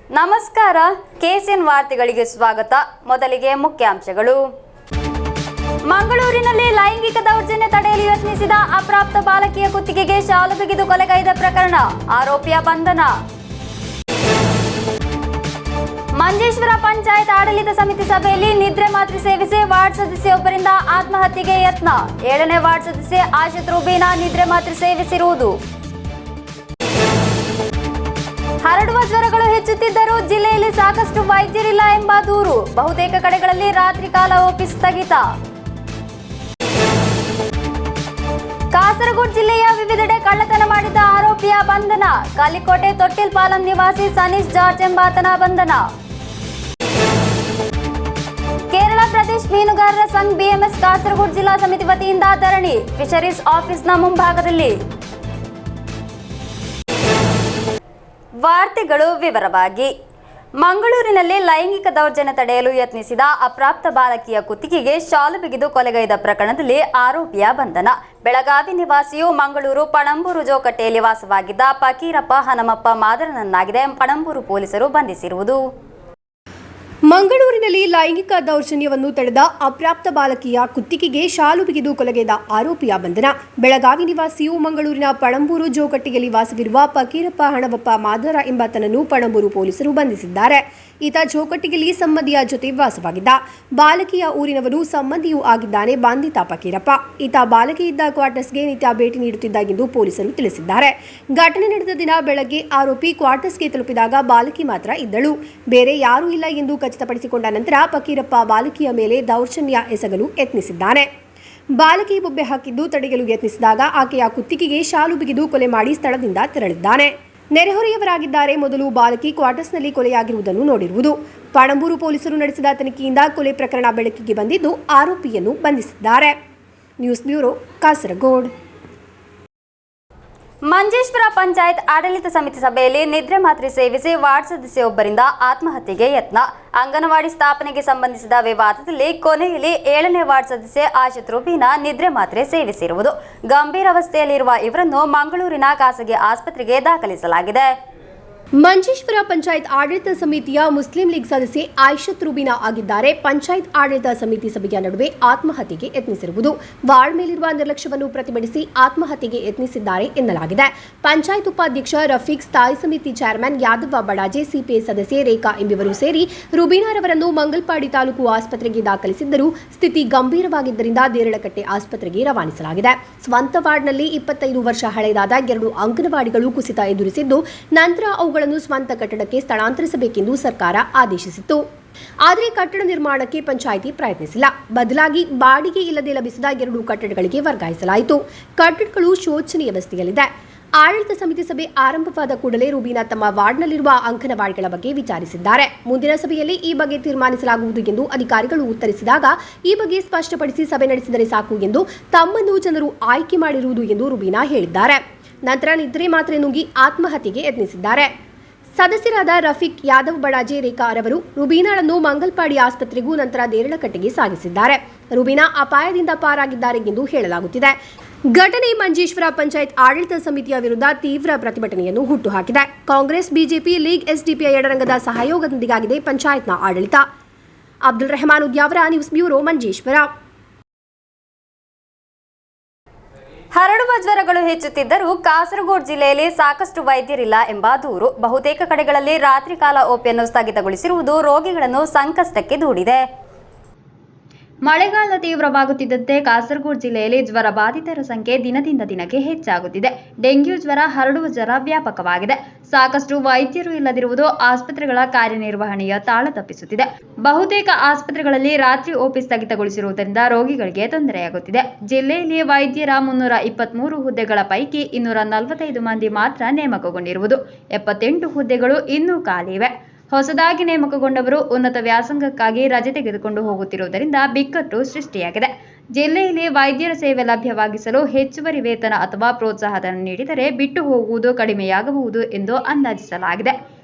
ನಮಸ್ಕಾರ, ಕೆಸಿಎನ್ ವಾರ್ತೆಗಳಿಗೆ ಸ್ವಾಗತ. ಮೊದಲಿಗೆ ಮುಖ್ಯಾಂಶಗಳು. ಮಂಗಳೂರಿನಲ್ಲಿ ಲೈಂಗಿಕ ದೌರ್ಜನ್ಯ ತಡೆಯಲು ಯತ್ನಿಸಿದ ಅಪ್ರಾಪ್ತ ಬಾಲಕಿಯ ಕುತ್ತಿಗೆಗೆ ಶಾಲು ಬಿಗಿದು ಕೊಲೆಗೈದ ಪ್ರಕರಣ, ಆರೋಪಿಯ ಬಂಧನ. ಮಂಜೇಶ್ವರ ಪಂಚಾಯತ್ ಆಡಳಿತ ಸಮಿತಿ ಸಭೆಯಲ್ಲಿ ನಿದ್ರೆ ಮಾತ್ರೆ ಸೇವಿಸಿ ವಾರ್ಡ್ ಸದಸ್ಯೊಬ್ಬರಿಂದ ಆತ್ಮಹತ್ಯೆಗೆ ಯತ್ನ. 7ನೇ ವಾರ್ಡ್ ಸದಸ್ಯೆ ಆಶಿತ್ ರುಬೀನಾ ನಿದ್ರೆ ಮಾತ್ರೆ ಸೇವಿಸಿರುವುದು. ಹರಡುವ ಜ್ವರಗಳು ಹೆಚ್ಚುತ್ತಿದ್ದರೂ ಜಿಲ್ಲೆಯಲ್ಲಿ ಸಾಕಷ್ಟು ವೈದ್ಯರಿಲ್ಲ ಎಂಬ ದೂರು. ಬಹುತೇಕ ಕಡೆಗಳಲ್ಲಿ ರಾತ್ರಿ ಕಾಲ ಓಪಿ ಸ್ಥಗಿತ. ಕಾಸರಗೋಡು ಜಿಲ್ಲೆಯ ವಿವಿಧೆಡೆ ಕಳ್ಳತನ ಮಾಡಿದ ಆರೋಪಿಯ ಬಂಧನ. ಕಾಲಿಕೋಟೆ ತೊಟ್ಟಿಲ್ ಪಾಲಂ ನಿವಾಸಿ ಸನೀಶ್ ಜಾರ್ಜ್ ಎಂಬಾತನ ಬಂಧನ. ಕೇರಳ ಪ್ರದೇಶ್ ಮೀನುಗಾರರ ಸಂಘ ಬಿಎಂಎಸ್ ಕಾಸರಗೋಡು ಜಿಲ್ಲಾ ಸಮಿತಿ ವತಿಯಿಂದ ಧರಣಿ ಫಿಶರೀಸ್ ಆಫೀಸ್ನ ಮುಂಭಾಗದಲ್ಲಿ. ವಾರ್ತೆಗಳು ವಿವರವಾಗಿ. ಮಂಗಳೂರಿನಲ್ಲಿ ಲೈಂಗಿಕ ದೌರ್ಜನ್ಯ ತಡೆಯಲು ಯತ್ನಿಸಿದ ಅಪ್ರಾಪ್ತ ಬಾಲಕಿಯ ಕುತ್ತಿಗೆಗೆ ಶಾಲು ಬಿಗಿದು ಕೊಲೆಗೈದ ಪ್ರಕರಣದಲ್ಲಿ ಆರೋಪಿಯ ಬಂಧನ. ಬೆಳಗಾವಿ ನಿವಾಸಿಯು ಮಂಗಳೂರು ಪಣಂಬೂರು ಜೋಕಟ್ಟೆಯಲ್ಲಿ ವಾಸವಾಗಿದ್ದ ಫಕೀರಪ್ಪ ಹನುಮಪ್ಪ ಮಾದರನನ್ನಾಗಿದೆ ಪಣಂಬೂರು ಪೊಲೀಸರು ಬಂಧಿಸಿರುವುದು. ಮಂಗಳೂರಿನಲ್ಲಿ ಲೈಂಗಿಕ ದೌರ್ಜನ್ಯವನ್ನು ತಡೆದ ಅಪ್ರಾಪ್ತ ಬಾಲಕಿಯ ಕುತ್ತಿಗೆಗೆ ಶಾಲು ಬಿಗಿದು ಕೊಲೆಗೈದ ಆರೋಪಿಯ ಬಂಧನ. ಬೆಳಗಾವಿ ನಿವಾಸಿಯು ಮಂಗಳೂರಿನ ಪಣಂಬೂರು ಜೋಕಟ್ಟೆಯಲ್ಲಿ ವಾಸವಿರುವ ಫಕೀರಪ್ಪ ಹಣವಪ್ಪ ಮಾದರ ಎಂಬಾತನನ್ನು ಪಣಂಬೂರು ಪೊಲೀಸರು ಬಂಧಿಸಿದ್ದಾರೆ. ಈತ ಜೋಕಟ್ಟೆಯಲ್ಲಿ ಸಂಬಂಧಿಯ ಜೊತೆ ವಾಸವಾಗಿದ್ದ. ಬಾಲಕಿಯ ಊರಿನವರು ಸಂಬಂಧಿಯೂ ಆಗಿದ್ದಾನೆ ಬಂಧಿತ ಫಕೀರಪ್ಪ. ಈತ ಬಾಲಕಿ ಇದ್ದ ಕ್ವಾರ್ಟರ್ಸ್ಗೆ ನಿತ್ಯ ಭೇಟಿ ನೀಡುತ್ತಿದ್ದ ಎಂದು ಪೊಲೀಸರು ತಿಳಿಸಿದ್ದಾರೆ. ಘಟನೆ ನಡೆದ ದಿನ ಬೆಳಗ್ಗೆ ಆರೋಪಿ ಕ್ವಾರ್ಟರ್ಸ್ಗೆ ತಲುಪಿದಾಗ ಬಾಲಕಿ ಮಾತ್ರ ಇದ್ದಳು, ಬೇರೆ ಯಾರೂ ಇಲ್ಲ ಎಂದು ಖಚಿತಪಡಿಸಿಕೊಂಡ ನಂತರ ಫಕೀರಪ್ಪ ಬಾಲಕಿಯ ಮೇಲೆ ದೌರ್ಜನ್ಯ ಎಸಗಲು ಯತ್ನಿಸಿದ್ದಾನೆ. ಬಾಲಕಿ ಬೊಬ್ಬೆ ಹಾಕಿದ್ದು ತಡೆಯಲು ಯತ್ನಿಸಿದಾಗ ಆಕೆಯ ಕುತ್ತಿಗೆಗೆ ಶಾಲು ಬಿಗಿದು ಕೊಲೆ ಮಾಡಿ ಸ್ಥಳದಿಂದ ತೆರಳಿದ್ದಾನೆ. ನೆರೆಹೊರೆಯವರಾಗಿದ್ದಾರೆ ಮೊದಲು ಬಾಲಕಿ ಕ್ವಾರ್ಟರ್ಸ್ನಲ್ಲಿ ಕೊಲೆಯಾಗಿರುವುದನ್ನು ನೋಡಿರುವುದು. ಪಣಂಬೂರು ಪೊಲೀಸರು ನಡೆಸಿದ ತನಿಖೆಯಿಂದ ಕೊಲೆ ಪ್ರಕರಣ ಬೆಳಕಿಗೆ ಬಂದಿದ್ದು ಆರೋಪಿಯನ್ನು ಬಂಧಿಸಿದ್ದಾರೆ. News bureau, Kasaragod. ಮಂಜೇಶ್ವರ ಪಂಚಾಯತ್ ಆಡಳಿತ ಸಮಿತಿ ಸಭೆಯಲ್ಲಿ ನಿದ್ರೆ ಮಾತ್ರೆ ಸೇವಿಸಿ ವಾರ್ಡ್ ಸದಸ್ಯೊಬ್ಬರಿಂದ ಆತ್ಮಹತ್ಯೆಗೆ ಯತ್ನ. ಅಂಗನವಾಡಿ ಸ್ಥಾಪನೆಗೆ ಸಂಬಂಧಿಸಿದ ವಿವಾದದಲ್ಲಿ ಕೊನೆಯಲ್ಲಿ 7ನೇ ವಾರ್ಡ್ ಸದಸ್ಯೆ ಆಶಿತ್ ರುಬೀನಾ ನಿದ್ರೆ ಮಾತ್ರೆ ಸೇವಿಸಿರುವುದು. ಗಂಭೀರ ಅವಸ್ಥೆಯಲ್ಲಿರುವ ಇವರನ್ನು ಮಂಗಳೂರಿನ ಖಾಸಗಿ ಆಸ್ಪತ್ರೆಗೆ ದಾಖಲಿಸಲಾಗಿದೆ. ಮಂಜೇಶ್ವರ ಪಂಚಾಯತ್ ಆಡಳಿತ ಸಮಿತಿಯ ಮುಸ್ಲಿಂ ಲೀಗ್ ಸದಸ್ಯೆ ಆಯಿಷತ್ ರುಬೀನಾ ಆಗಿದ್ದಾರೆ. ಪಂಚಾಯತ್ ಆಡಳಿತ ಸಮಿತಿ ಸಭೆಯ ನಡುವೆ ಆತ್ಮಹತ್ಯೆಗೆ ಯತ್ನಿಸಿರುವುದು. ವಾರ್ಡ್ ಮೇಲಿರುವ ನಿರ್ಲಕ್ಷ್ಯವನ್ನು ಪ್ರತಿಭಟಿಸಿ ಆತ್ಮಹತ್ಯೆಗೆ ಯತ್ನಿಸಿದ್ದಾರೆ ಎನ್ನಲಾಗಿದೆ. ಪಂಚಾಯತ್ ಉಪಾಧ್ಯಕ್ಷ ರಫೀಕ್, ಸ್ಥಾಯಿ ಸಮಿತಿ ಚೇರ್ಮನ್ ಯಾದವ ಬಡಾಜೆ, ಸಿಪಿಐ ಸದಸ್ಯೆ ರೇಖಾ ಎಂಬುವರು ಸೇರಿ ರುಬೀನಾರವರನ್ನು ಮಂಗಲ್ಪಾಡಿ ತಾಲೂಕು ಆಸ್ಪತ್ರೆಗೆ ದಾಖಲಿಸಿದ್ದರೂ ಸ್ಥಿತಿ ಗಂಭೀರವಾಗಿದ್ದರಿಂದ ದೇರಳಕಟ್ಟೆ ಆಸ್ಪತ್ರೆಗೆ ರವಾನಿಸಲಾಗಿದೆ. ಸ್ವಂತ ವಾರ್ಡ್ನಲ್ಲಿ 25 ವರ್ಷ ಹಳೆಯದಾದ 2 ಅಂಗನವಾಡಿಗಳು ಕುಸಿತ ಎದುರಿಸಿದ್ದು ನಂತರ ಅವುಗಳನ್ನು ಸ್ವಂತ ಕಟ್ಟಡಕ್ಕೆ ಸ್ಥಳಾಂತರಿಸಬೇಕೆಂದು ಸರ್ಕಾರ ಆದೇಶಿಸಿತ್ತು. ಆದರೆ ಕಟ್ಟಡ ನಿರ್ಮಾಣಕ್ಕೆ ಪಂಚಾಯಿತಿ ಪ್ರಯತ್ನಿಸಿಲ್ಲ. ಬದಲಾಗಿ ಬಾಡಿಗೆ ಇಲ್ಲದೆ ಲಭಿಸಿದ 2 ಕಟ್ಟಡಗಳಿಗೆ ವರ್ಗಾಯಿಸಲಾಯಿತು. ಕಟ್ಟಡಗಳು ಶೋಚನೀಯ ಅವಸ್ಥೆಯಲ್ಲಿದೆ. ಆಡಳಿತ ಸಮಿತಿ ಸಭೆ ಆರಂಭವಾದ ಕೂಡಲೇ ರುಬೀನಾ ತಮ್ಮ ವಾರ್ಡ್ನಲ್ಲಿರುವ ಅಂಗನವಾಡಿಗಳ ಬಗ್ಗೆ ವಿಚಾರಿಸಿದ್ದಾರೆ. ಮುಂದಿನ ಸಭೆಯಲ್ಲಿ ಈ ಬಗ್ಗೆ ತೀರ್ಮಾನಿಸಲಾಗುವುದು ಎಂದು ಅಧಿಕಾರಿಗಳು ಉತ್ತರಿಸಿದಾಗ ಈ ಬಗ್ಗೆ ಸ್ಪಷ್ಟಪಡಿಸಿ ಸಭೆ ನಡೆಸಿದರೆ ಸಾಕು ಎಂದು ತಮ್ಮನ್ನು ಜನರು ಆಯ್ಕೆ ಮಾಡಿರುವುದು ಎಂದು ರುಬೀನಾ ಹೇಳಿದ್ದಾರೆ. ನಂತರ ನಿದ್ರೆ ಮಾತ್ರೆ ನುಂಗಿ ಆತ್ಮಹತ್ಯೆಗೆ ಯತ್ನಿಸಿದ್ದಾರೆ. ಸದಸ್ಯರಾದ ರಫೀಕ್, ಯಾದವ್ ಬಡಾಜೆ, ರೇಖಾ ರವರು ರುಬೀನಾಳನ್ನು ಮಂಗಲ್ಪಾಡಿ ಆಸ್ಪತ್ರೆಗೂ ನಂತರ ದೇರಳಕಟ್ಟೆಗೆ ಸಾಗಿಸಿದ್ದಾರೆ. ರುಬೀನಾ ಅಪಾಯದಿಂದ ಪಾರಾಗಿದ್ದಾರೆ ಎಂದು ಹೇಳಲಾಗುತ್ತಿದೆ. ಘಟನೆ ಮಂಜೇಶ್ವರ ಪಂಚಾಯತ್ ಆಡಳಿತ ಸಮಿತಿಯ ವಿರುದ್ಧ ತೀವ್ರ ಪ್ರತಿಭಟನೆಯನ್ನು ಹುಟ್ಟುಹಾಕಿದೆ. ಕಾಂಗ್ರೆಸ್, ಬಿಜೆಪಿ, ಲೀಗ್, ಎಸ್ಡಿಪಿಐ ಎಡರಂಗದ ಸಹಯೋಗದೊಂದಿಗಾಗಿದೆ ಪಂಚಾಯತ್ನ ಆಡಳಿತ. Abdul Rehman Udyavar, news bureau, Manjeshwar. ಹರಡುವ ಜ್ವರಗಳು ಹೆಚ್ಚುತ್ತಿದ್ದರೂ ಕಾಸರಗೋಡು ಜಿಲ್ಲೆಯಲ್ಲಿ ಸಾಕಷ್ಟು ವೈದ್ಯರಿಲ್ಲ ಎಂಬ ದೂರು. ಬಹುತೇಕ ಕಡೆಗಳಲ್ಲಿ ರಾತ್ರಿ ಕಾಲ ಓಪಿಯನ್ನು ಸ್ಥಗಿತಗೊಳಿಸಿರುವುದು ರೋಗಿಗಳನ್ನು ಸಂಕಷ್ಟಕ್ಕೆ ದೂಡಿದೆ. ಮಳೆಗಾಲ ತೀವ್ರವಾಗುತ್ತಿದ್ದಂತೆ ಕಾಸರಗೋಡು ಜಿಲ್ಲೆಯಲ್ಲಿ ಜ್ವರ ಬಾಧಿತರ ಸಂಖ್ಯೆ ದಿನದಿಂದ ದಿನಕ್ಕೆ ಹೆಚ್ಚಾಗುತ್ತಿದೆ. ಡೆಂಗ್ಯೂ ಜ್ವರ, ಹರಡುವ ಜ್ವರ ವ್ಯಾಪಕವಾಗಿದೆ. ಸಾಕಷ್ಟು ವೈದ್ಯರು ಇಲ್ಲದಿರುವುದು ಆಸ್ಪತ್ರೆಗಳ ಕಾರ್ಯನಿರ್ವಹಣೆಯ ತಾಳ ತಪ್ಪಿಸುತ್ತಿದೆ. ಬಹುತೇಕ ಆಸ್ಪತ್ರೆಗಳಲ್ಲಿ ರಾತ್ರಿ ಓಪಿ ಸ್ಥಗಿತಗೊಳಿಸಿರುವುದರಿಂದ ರೋಗಿಗಳಿಗೆ ತೊಂದರೆಯಾಗುತ್ತಿದೆ. ಜಿಲ್ಲೆಯಲ್ಲಿ ವೈದ್ಯರ 323 ಹುದ್ದೆಗಳ ಪೈಕಿ 245 ಮಂದಿ ಮಾತ್ರ ನೇಮಕಗೊಂಡಿರುವುದು. 78 ಹುದ್ದೆಗಳು ಇನ್ನೂ ಖಾಲಿ ಇವೆ. ಹೊಸದಾಗಿ ನೇಮಕಗೊಂಡವರು ಉನ್ನತ ವ್ಯಾಸಂಗಕ್ಕಾಗಿ ರಜೆ ತೆಗೆದುಕೊಂಡು ಹೋಗುತ್ತಿರುವುದರಿಂದ ಬಿಕ್ಕಟ್ಟು ಸೃಷ್ಟಿಯಾಗಿದೆ. ಜಿಲ್ಲೆಯಲ್ಲಿ ವೈದ್ಯರ ಸೇವೆ ಲಭ್ಯವಾಗಿಸಲು ಹೆಚ್ಚುವರಿ ವೇತನ ಅಥವಾ ಪ್ರೋತ್ಸಾಹಧನ ನೀಡಿದರೆ ಬಿಟ್ಟು ಹೋಗುವುದು ಕಡಿಮೆಯಾಗಬಹುದು ಎಂದು ಅಂದಾಜಿಸಲಾಗಿದೆ.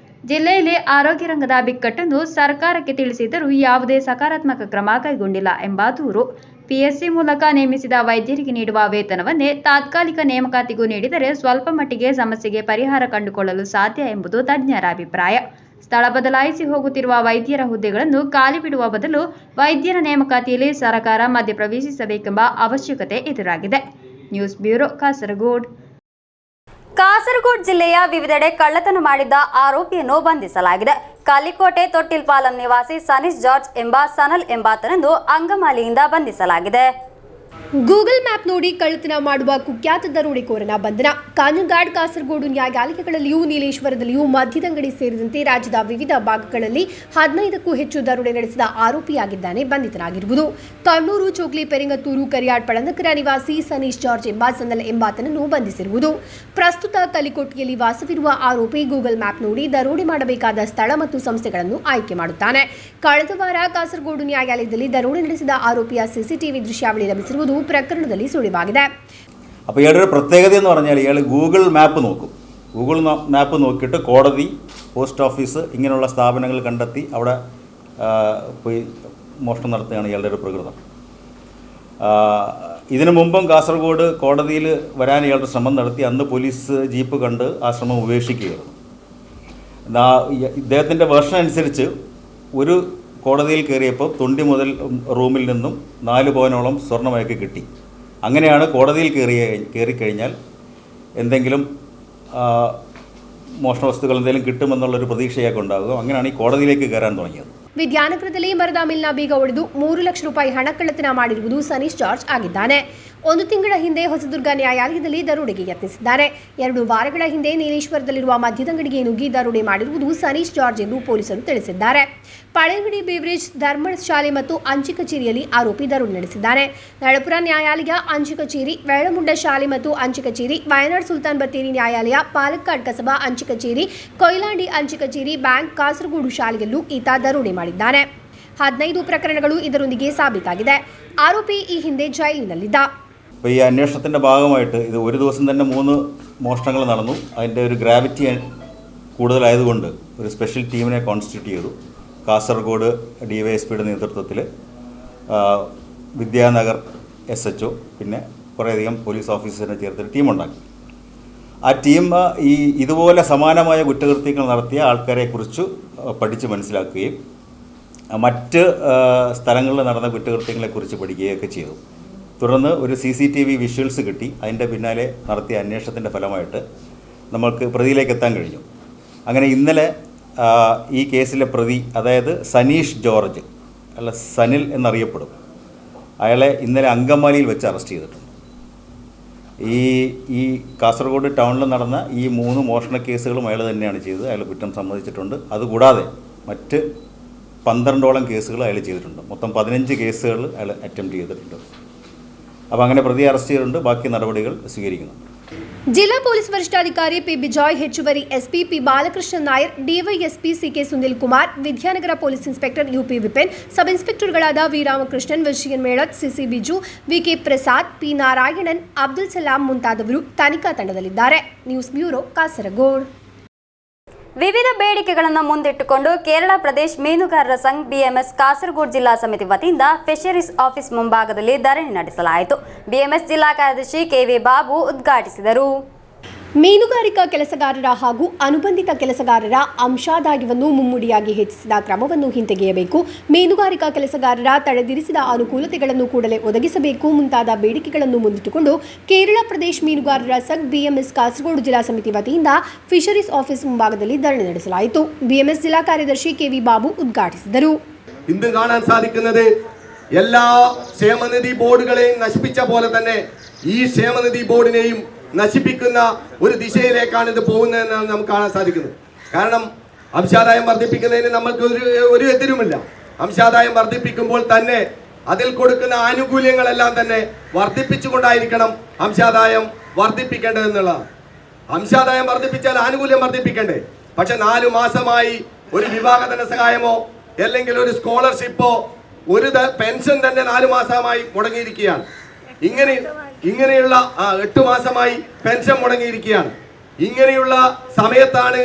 ಜಿಲ್ಲೆಯಲ್ಲಿ ಆರೋಗ್ಯ ರಂಗದ ಬಿಕ್ಕಟ್ಟನ್ನು ಸರ್ಕಾರಕ್ಕೆ ತಿಳಿಸಿದರೂ ಯಾವುದೇ ಸಕಾರಾತ್ಮಕ ಕ್ರಮ ಕೈಗೊಂಡಿಲ್ಲ ಎಂಬ ದೂರು. ಪಿಎಸ್ಸಿ ಮೂಲಕ ನೇಮಿಸಿದ ವೈದ್ಯರಿಗೆ ನೀಡುವ ವೇತನವನ್ನೇ ತಾತ್ಕಾಲಿಕ ನೇಮಕಾತಿಗೂ ನೀಡಿದರೆ ಸ್ವಲ್ಪ ಮಟ್ಟಿಗೆ ಸಮಸ್ಯೆಗೆ ಪರಿಹಾರ ಕಂಡುಕೊಳ್ಳಲು ಸಾಧ್ಯ ಎಂಬುದು ತಜ್ಞರ ಅಭಿಪ್ರಾಯ. ಸ್ಥಳ ಬದಲಾಯಿಸಿ ಹೋಗುತ್ತಿರುವ ವೈದ್ಯರ ಹುದ್ದೆಗಳನ್ನು ಖಾಲಿ ಬಿಡುವ ಬದಲು ವೈದ್ಯರ ನೇಮಕಾತಿಯಲ್ಲಿ ಸರ್ಕಾರ ಮಧ್ಯಪ್ರವೇಶಿಸಬೇಕೆಂಬ ಅವಶ್ಯಕತೆ ಎದುರಾಗಿದೆ. News bureau, Kasaragod. ಕಾಸರಗೋಡು ಜಿಲ್ಲೆಯ ವಿವಿಧೆಡೆ ಕಳ್ಳತನ ಮಾಡಿದ್ದ ಆರೋಪಿಯನ್ನು ಬಂಧಿಸಲಾಗಿದೆ. ಕಲ್ಲಿಕೋಟೆ ತೊಟ್ಟಿಲ್ಪಾಲಂ ನಿವಾಸಿ ಸನೀಶ್ ಜಾರ್ಜ್ ಎಂಬ ಸನಲ್ ಎಂಬಾತನನ್ನು ಅಂಗಮಾಲಿಯಿಂದ ಬಂಧಿಸಲಾಗಿದೆ. ಗೂಗಲ್ ಮ್ಯಾಪ್ ನೋಡಿ ಕಳ್ಳತನ ಮಾಡುವ ಕುಖ್ಯಾತ ದರೋಡೆಕೋರನ ಬಂಧನ. ಕಾಂಜಂಗಾಡ್, ಕಾಸರಗೋಡು ನ್ಯಾಯಾಲಯಗಳಲ್ಲಿಯೂ ನೀಲೇಶ್ವರದಲ್ಲಿಯೂ ಮದ್ಯದಂಗಡಿ ಸೇರಿದಂತೆ ರಾಜ್ಯದ ವಿವಿಧ ಭಾಗಗಳಲ್ಲಿ 15ಕ್ಕೂ ಹೆಚ್ಚು ದರೋಡೆ ನಡೆಸಿದ ಆರೋಪಿಯಾಗಿದ್ದಾನೆ ಬಂಧಿತನಾಗಿರುವುದು. ಕಣ್ಣೂರು, ಚೋಕ್ಲಿ, ಪೆರಿಂಗತ್ತೂರು, ಕರಿಯಾಡ್, ಪಳಂದಕರ ನಿವಾಸಿ ಸನೀಶ್ ಜಾರ್ಜ್ ಎಂಬ ಸನಲ್ ಎಂಬಾತನನ್ನು ಬಂಧಿಸಿರುವುದು. ಪ್ರಸ್ತುತ ಕಲಿಕೋಟೆಯಲ್ಲಿ ವಾಸವಿರುವ ಆರೋಪಿ ಗೂಗಲ್ ಮ್ಯಾಪ್ ನೋಡಿ ದರೋಡೆ ಮಾಡಬೇಕಾದ ಸ್ಥಳ ಮತ್ತು ಸಂಸ್ಥೆಗಳನ್ನು ಆಯ್ಕೆ ಮಾಡುತ್ತಾನೆ. ಕಳೆದ ವಾರ ಕಾಸರಗೋಡು ನ್ಯಾಯಾಲಯದಲ್ಲಿ ದರೋಡೆ ನಡೆಸಿದ ആരോപിയ സിസിടിവി ദൃശ്യാവളി ലഭിച്ചിരുವುದು പ്രകരണದಲ್ಲಿ സുളിവാಗಿದೆ. അപ്പോൾ ഇയാളുടെ പ്രത്യേകത എന്ന് പറഞ്ഞാൽ ഇയാൾ ഗൂഗിൾ മാപ്പ് നോക്കും. ഗൂഗിൾ മാപ്പ് നോക്കിയിട്ട് കോടതി, പോസ്റ്റ് ഓഫീസ് ഇങ്ങനെയുള്ള സ്ഥാപനങ്ങൾ കണ്ടെത്തി അവിടെ പോയി മോഷണം നടത്തുകയാണ് ഇയാളുടെ ഒരു പ്രകൃതം. ഇതിനു മുമ്പും കാസർഗോഡ് കോടതിയിൽ വരാൻ ഇയാളുടെ ശ്രമം നടത്തി. അന്ന് പോലീസ് ജീപ്പ് കണ്ട് ആ ശ്രമം ഉപേക്ഷിക്കുകയായിരുന്നു. ഇദ്ദേഹത്തിൻ്റെ വേർഷൻ അനുസരിച്ച് ഒരു കോടതിയിൽ കയറിയപ്പോൾ തൊണ്ടി മുതൽ റൂമിൽ നിന്നും 4 പവനോളം സ്വർണ്ണമയക്ക് കിട്ടി. അങ്ങനെയാണ് കോടതിയിൽ കയറിക്കഴിഞ്ഞാൽ എന്തെങ്കിലും മോഷണ വസ്തുക്കൾ എന്തെങ്കിലും കിട്ടുമെന്നുള്ളൊരു പ്രതീക്ഷയൊക്കെ ഉണ്ടാകും. അങ്ങനെയാണ് ഈ കോടതിയിലേക്ക് കയറാൻ തുടങ്ങിയത്. ವಿದ್ಯಾನಗರದಲ್ಲಿ ಮರದ ಮಿಲ್ನ ಬೀಗ ಒಡೆದು 3 ಲಕ್ಷ ರೂಪಾಯಿ ಹಣ ಕಳ್ಳತನ ಮಾಡಿರುವುದು ಸನೀಶ್ ಜಾರ್ಜ್ ಆಗಿದ್ದಾನೆ. 1 ತಿಂಗಳ ಹಿಂದೆ ಹೊಸದುರ್ಗ ನ್ಯಾಯಾಲಯದಲ್ಲಿ ದರೋಡೆಗೆ ಯತ್ನಿಸಿದ್ದಾರೆ. 2 ವಾರಗಳ ಹಿಂದೆ ನೀಲೇಶ್ವರದಲ್ಲಿರುವ ಮದ್ಯದಂಗಡಿಗೆ ನುಗ್ಗಿ ದರೋಡೆ ಮಾಡಿರುವುದು ಸನೀಶ್ ಜಾರ್ಜ್ ಎಂದು ಪೊಲೀಸರು ತಿಳಿಸಿದ್ದಾರೆ. ಪಳೆಂಗಡಿ ಬೇವರೇಜ್ ಧರ್ಮ ಶಾಲೆ ಮತ್ತು ಅಂಚೆ ಕಚೇರಿಯಲ್ಲಿ ಆರೋಪಿ ದರೋಡೆ ನಡೆಸಿದ್ದಾನೆ. ನಳಪುರ ನ್ಯಾಯಾಲಯ, ಅಂಚೆ ಕಚೇರಿ, ವೇಳಮುಂಡ ಶಾಲೆ ಮತ್ತು ಅಂಚೆ ಕಚೇರಿ, ವಯನಾಡ್ ಸುಲ್ತಾನ್ ಬತ್ತೇರಿ ನ್ಯಾಯಾಲಯ, ಪಾಲಕ್ಕಾಡ್ ಕಸಬಾ ಅಂಚೆ ಕಚೇರಿ, ಕೊಯ್ಲಾಂಡಿ ಅಂಚೆ ಕಚೇರಿ, ಬ್ಯಾಂಕ್, ಕಾಸರಗೋಡು ಶಾಲೆಯಲ್ಲೂ ಈತ ದರೋಡೆ ಮಾಡಿದ್ದಾನೆ. 15 പ്രകരണಗಳು ಇದರೊಂದಿಗೆ ಸಾಬೀತಾಗಿದೆ. ആരോപി ഈ ಹಿಂದೆ ജയിലിനಲ್ಲಿದ್ದ. അപ്പോൾ ഈ അന്വേഷണത്തിൻ്റെ ഭാഗമായിട്ട് ഇത് ഒരു ദിവസം തന്നെ 3 മോഷണങ്ങൾ നടന്നു. അതിൻ്റെ ഒരു ഗ്രാവിറ്റി കൂടുതലായതുകൊണ്ട് ഒരു സ്പെഷ്യൽ ടീമിനെ കോൺസ്റ്റിറ്റ്യൂട്ട് ചെയ്തു. കാസർഗോഡ് DYSPയുടെ നേതൃത്വത്തിൽ വിദ്യാനഗർ SHO പിന്നെ കുറേയധികം പോലീസ് ഓഫീസറിനെ ചേർത്തൊരു ടീമുണ്ടാക്കി. ആ ടീം ഇതുപോലെ സമാനമായ കുറ്റകൃത്യങ്ങൾ നടത്തിയ ആൾക്കാരെക്കുറിച്ച് പഠിച്ച് മനസ്സിലാക്കുകയും മറ്റ് സ്ഥലങ്ങളിൽ നടന്ന കുറ്റകൃത്യങ്ങളെക്കുറിച്ച് പഠിക്കുകയൊക്കെ ചെയ്തു. തുടർന്ന് ഒരു CCTV വിഷ്വൽസ് കിട്ടി. അതിൻ്റെ പിന്നാലെ നടത്തിയ അന്വേഷണത്തിൻ്റെ ഫലമായിട്ട് നമ്മൾക്ക് പ്രതിയിലേക്ക് എത്താൻ കഴിഞ്ഞു. അങ്ങനെ ഇന്നലെ ഈ കേസിലെ പ്രതി, അതായത് സനീഷ് ജോർജ് അല്ല സനിൽ എന്നറിയപ്പെടും, അയാളെ ഇന്നലെ അങ്കമാലിയിൽ വെച്ച് അറസ്റ്റ് ചെയ്തിട്ടുണ്ട്. ഈ കാസർഗോഡ് ടൗണിൽ നടന്ന ഈ 3 മോഷണ കേസുകളും അയാൾ തന്നെയാണ് ചെയ്തത്. അയാൾ കുറ്റം സമ്മതിച്ചിട്ടുണ്ട്. അതുകൂടാതെ മറ്റ് 12ഓളം കേസുകൾ അയാൾ ചെയ്തിട്ടുണ്ട്. മൊത്തം 15 കേസുകൾ അയാൾ അറ്റംപ്റ്റ് ചെയ്തിട്ടുണ്ട്. അപ്പോൾ അങ്ങനെ പ്രതി അറസ്റ്റ് ചെയ്തിട്ടുണ്ട്. ബാക്കി നടപടികൾ സ്വീകരിക്കുന്നു. ಜಿಲ್ಲಾ ಪೊಲೀಸ್ ವರಿಷ್ಠಾಧಿಕಾರಿ ಪಿ ಬಿಜಾಯ್, ಹೆಚ್ಚುವರಿ SP P Balakrishnan Nair, DYSP CK Sunil Kumar, Vidyanagar police inspector UP Vipin, sub ಇನ್ಸ್ಪೆಕ್ಟರ್ಗಳಾದ V Ramakrishnan, Vijayan Melath, CC Biju, VK Prasad, P Narayanan, Abdul Salam ಮುಂತಾದವರು ತನಿಖಾ ತಂಡದಲ್ಲಿದ್ದಾರೆ. News bureau, Kasaragod. ವಿವಿಧ ಬೇಡಿಕೆಗಳನ್ನು ಮುಂದಿಟ್ಟುಕೊಂಡು ಕೇರಳ ಪ್ರದೇಶ್ ಮೀನುಗಾರರ ಸಂಘ BMS ಕಾಸರಗೋಡು ಜಿಲ್ಲಾ ಸಮಿತಿ ವತಿಯಿಂದ ಫಿಶರೀಸ್ ಆಫೀಸ್ ಮುಂಭಾಗದಲ್ಲಿ ಧರಣಿ ನಡೆಸಲಾಯಿತು. BMS ಜಿಲ್ಲಾ ಕಾರ್ಯದರ್ಶಿ KV ಬಾಬು ಉದ್ಘಾಟಿಸಿದರು. ಮೀನುಗಾರಿಕಾ ಕೆಲಸಗಾರರ ಹಾಗೂ ಅನುಬಂಧಿತ ಕೆಲಸಗಾರರ ಅಂಶಾದಾಯವನ್ನು ಮುಮ್ಮಡಿಯಾಗಿ ಹೆಚ್ಚಿಸಿದ ಕ್ರಮವನ್ನು ಹಿಂತೆಗೆಯಬೇಕು, ಮೀನುಗಾರಿಕಾ ಕೆಲಸಗಾರರ ತಡೆದಿರಿಸಿದ ಅನುಕೂಲತೆಗಳನ್ನು ಕೂಡಲೇ ಒದಗಿಸಬೇಕು ಮುಂತಾದ ಬೇಡಿಕೆಗಳನ್ನು ಮುಂದಿಟ್ಟುಕೊಂಡು ಕೇರಳ ಪ್ರದೇಶ್ ಮೀನುಗಾರರ ಸಂಘ BMS ಕಾಸರಗೋಡು ಜಿಲ್ಲಾ ಸಮಿತಿ ವತಿಯಿಂದ ಫಿಶರೀಸ್ ಆಫೀಸ್ ಮುಂಭಾಗದಲ್ಲಿ ಧರಣಿ ನಡೆಸಲಾಯಿತು. BMS ಜಿಲ್ಲಾ ಕಾರ್ಯದರ್ಶಿ KV ಬಾಬು ಉದ್ಘಾಟಿಸಿದರು. ഇന്ന് കാണാൻ സാധിക്കുന്നത് എല്ലാ ക്ഷേമനിധി ബോർഡുകളെയും നശിപ്പിച്ച പോലെ തന്നെ ഈ ക്ഷേമനിധി ബോർഡിനെയും നശിപ്പിക്കുന്ന ഒരു ദിശയിലേക്കാണ് ഇത് പോകുന്നതെന്നാണ് നമുക്ക് കാണാൻ സാധിക്കുന്നത്. കാരണം അംശാദായം വർദ്ധിപ്പിക്കുന്നതിന് നമ്മൾക്ക് ഒരു എതിരുമില്ല. അംശാദായം വർദ്ധിപ്പിക്കുമ്പോൾ തന്നെ അതിൽ കൊടുക്കുന്ന ആനുകൂല്യങ്ങളെല്ലാം തന്നെ വർദ്ധിപ്പിച്ചുകൊണ്ടായിരിക്കണം അംശാദായം വർദ്ധിപ്പിക്കേണ്ടതെന്നുള്ളതാണ്. അംശാദായം വർദ്ധിപ്പിച്ചാൽ ആനുകൂല്യം വർദ്ധിപ്പിക്കണ്ടേ? പക്ഷെ 4 മാസമായി ഒരു വിവാഹ ധനസഹായമോ അല്ലെങ്കിൽ ഒരു സ്കോളർഷിപ്പോ ഒരു പെൻഷൻ തന്നെ 4 മാസമായി മുടങ്ങിയിരിക്കുകയാണ്. ഇങ്ങനെയുള്ള 8 മാസമായി പെൻഷൻ മുടങ്ങിയിരിക്കുകയാണ്. ഇങ്ങനെയുള്ള സമയത്താണ്